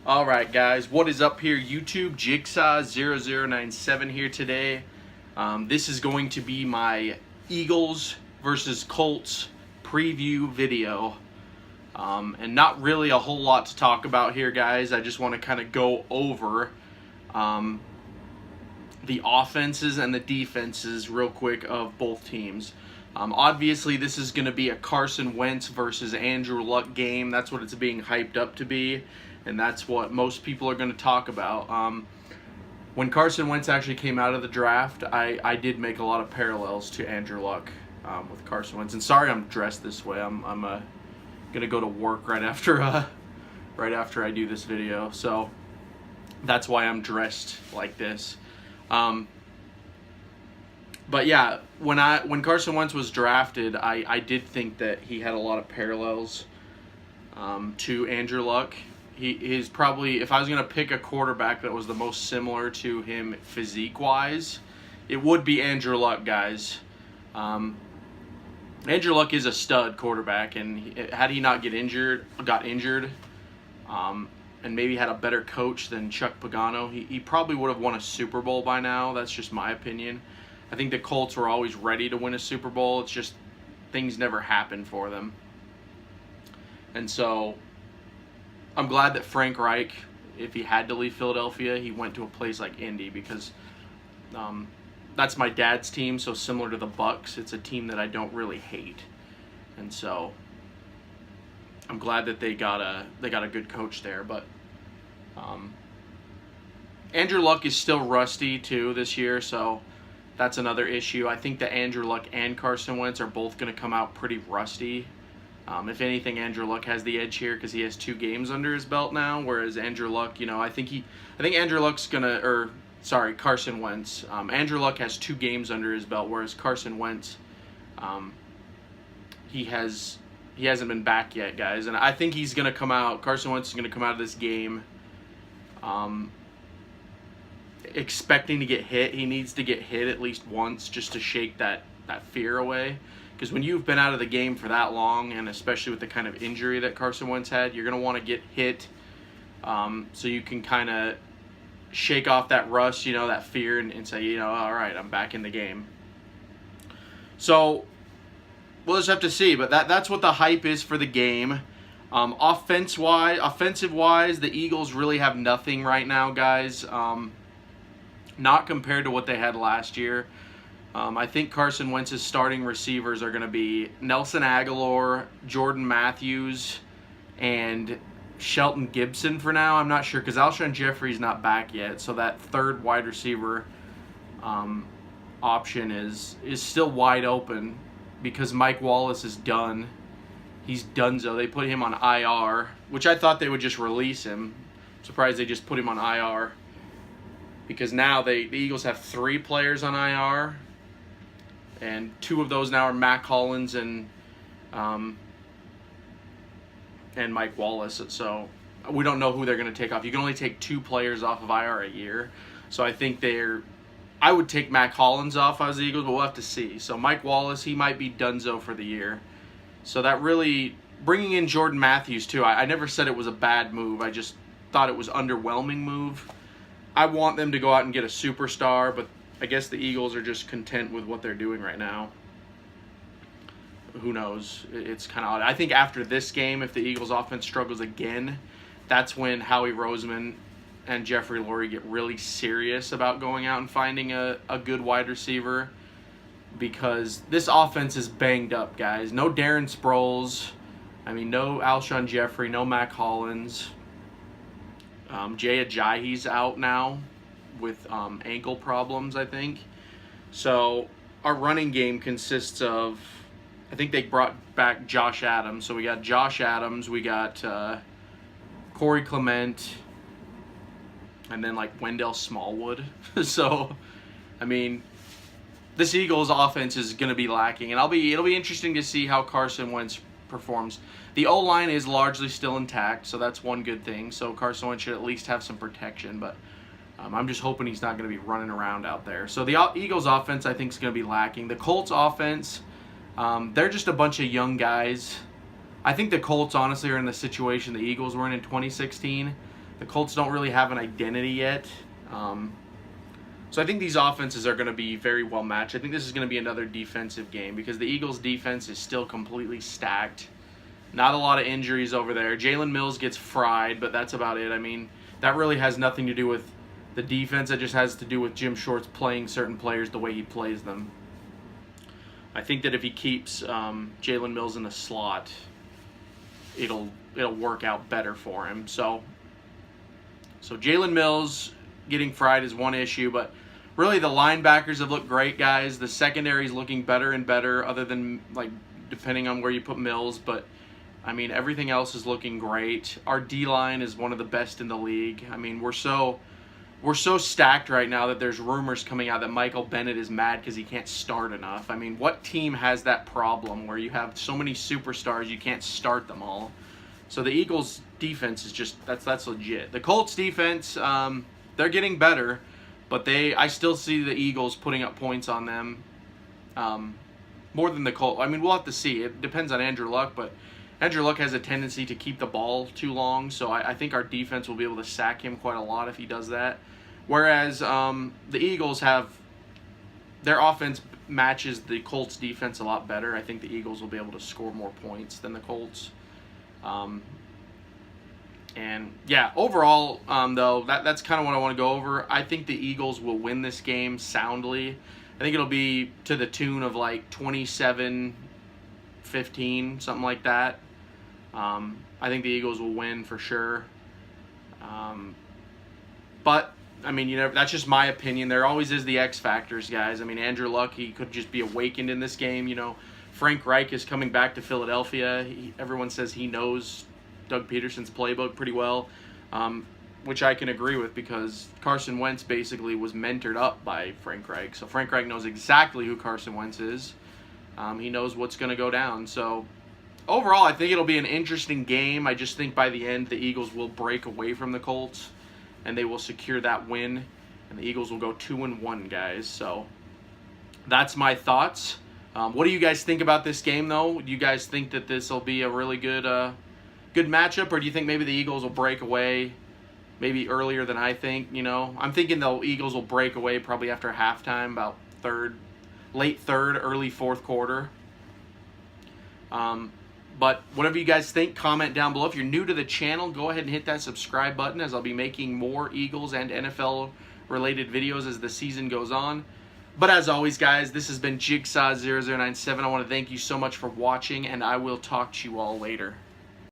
Alright guys, what is up here YouTube? Jigsaw0097 here today. This is going to be my Eagles versus Colts preview video. And not really a whole lot to talk about here guys. I just want to kind of go over the offenses and the defenses real quick of both teams. Obviously this is going to be a Carson Wentz versus Andrew Luck game. That's what it's being hyped up to be. And that's what most people are going to talk about. When Carson Wentz actually came out of the draft, I did make a lot of parallels to Andrew Luck with Carson Wentz. And sorry I'm dressed this way. I'm going to go to work right after I do this video. So that's why I'm dressed like this. But yeah, when Carson Wentz was drafted, I did think that he had a lot of parallels to Andrew Luck. He is probably, if I was going to pick a quarterback that was the most similar to him physique-wise, it would be Andrew Luck, guys. Andrew Luck is a stud quarterback, and had he not got injured, and maybe had a better coach than Chuck Pagano, he probably would have won a Super Bowl by now. That's just my opinion. I think the Colts were always ready to win a Super Bowl. It's just things never happened for them. And so I'm glad that Frank Reich, if he had to leave Philadelphia, he went to a place like Indy, because that's my dad's team, so similar to the Bucks, it's a team that I don't really hate. And so I'm glad that they got a good coach there. But Andrew Luck is still rusty too this year, so that's another issue. I think that Andrew Luck and Carson Wentz are both going to come out pretty rusty. If anything, Andrew Luck has the edge here because he has 2 games under his belt now, whereas Andrew Luck, I think Andrew Luck's Carson Wentz. Andrew Luck has 2 games under his belt, whereas Carson Wentz, he hasn't been back yet, guys. And I think he's going to come out. Carson Wentz is going to come out of this game expecting to get hit. He needs to get hit at least once just to shake that fear away. Because when you've been out of the game for that long, and especially with the kind of injury that Carson Wentz had, you're going to want to get hit so you can kind of shake off that rust, that fear, and say, all right, I'm back in the game. So we'll just have to see. But that's what the hype is for the game. Offensive-wise, the Eagles really have nothing right now, guys. Not compared to what they had last year. I think Carson Wentz's starting receivers are going to be Nelson Aguilar, Jordan Matthews, and Shelton Gibson for now. I'm not sure because Alshon Jeffrey's not back yet, so that third wide receiver option is still wide open because Mike Wallace is done. He's donezo. They put him on IR, which I thought they would just release him. I'm surprised they just put him on IR because now the Eagles have 3 players on IR. And 2 of those now are Mac Hollins and Mike Wallace. So we don't know who they're going to take off. You can only take 2 players off of IR a year. So I think I would take Mac Hollins off if I was the Eagles, but we'll have to see. So Mike Wallace, he might be donezo for the year. So that really, bringing in Jordan Matthews too, I never said it was a bad move. I just thought it was underwhelming move. I want them to go out and get a superstar, but I guess the Eagles are just content with what they're doing right now. Who knows? It's kind of odd. I think after this game, if the Eagles offense struggles again, that's when Howie Roseman and Jeffrey Lurie get really serious about going out and finding a good wide receiver, because this offense is banged up, guys. No Darren Sproles. No Alshon Jeffrey, no Mac Hollins. Jay Ajayi's out now with ankle problems, I think. So our running game consists of, I think they brought back Josh Adams. So we got Josh Adams, we got Corey Clement, and then like Wendell Smallwood. So, this Eagles offense is going to be lacking, and it'll be interesting to see how Carson Wentz performs. The O-line is largely still intact, so that's one good thing. So Carson Wentz should at least have some protection, but I'm just hoping he's not going to be running around out there. So the Eagles offense, I think, is going to be lacking. The Colts offense, they're just a bunch of young guys. I think the Colts, honestly, are in the situation the Eagles were in 2016. The Colts don't really have an identity yet. So I think these offenses are going to be very well matched. I think this is going to be another defensive game because the Eagles' defense is still completely stacked. Not a lot of injuries over there. Jalen Mills gets fried, but that's about it. I mean, that really has nothing to do with the defense. It just has to do with Jim Shorts playing certain players the way he plays them. I think that if he keeps Jalen Mills in the slot, it'll work out better for him. So Jalen Mills getting fried is one issue, but really the linebackers have looked great, guys. The secondary is looking better and better, other than like depending on where you put Mills, but I mean everything else is looking great. Our D-line is one of the best in the league. I mean, we're so stacked right now that there's rumors coming out that Michael Bennett is mad because he can't start enough. I mean, what team has that problem where you have so many superstars you can't start them all? So the Eagles' defense is just that's legit. The Colts' defense, they're getting better, but I still see the Eagles putting up points on them more than the Colts. I mean, we'll have to see. It depends on Andrew Luck, but Andrew Luck has a tendency to keep the ball too long, so I think our defense will be able to sack him quite a lot if he does that. Whereas the Eagles their offense matches the Colts' defense a lot better. I think the Eagles will be able to score more points than the Colts. And yeah, overall, though, that's kind of what I want to go over. I think the Eagles will win this game soundly. I think it'll be to the tune of like 27-15, something like that. I think the Eagles will win for sure. But I mean, that's just my opinion. There always is the X factors, guys. I mean, Andrew Luck, he could just be awakened in this game. Frank Reich is coming back to Philadelphia. Everyone says he knows Doug Pederson's playbook pretty well, which I can agree with because Carson Wentz basically was mentored up by Frank Reich. So Frank Reich knows exactly who Carson Wentz is. He knows what's going to go down. So overall, I think it'll be an interesting game. I just think by the end, the Eagles will break away from the Colts, and they will secure that win, and the Eagles will go 2-1, guys. So that's my thoughts. What do you guys think about this game, though? Do you guys think that this will be a really good matchup, or do you think maybe the Eagles will break away maybe earlier than I think? I'm thinking the Eagles will break away probably after halftime, about late third, early fourth quarter. But whatever you guys think, comment down below. If you're new to the channel, go ahead and hit that subscribe button, as I'll be making more Eagles and NFL-related videos as the season goes on. But as always, guys, this has been Jigsaw0097. I want to thank you so much for watching, and I will talk to you all later.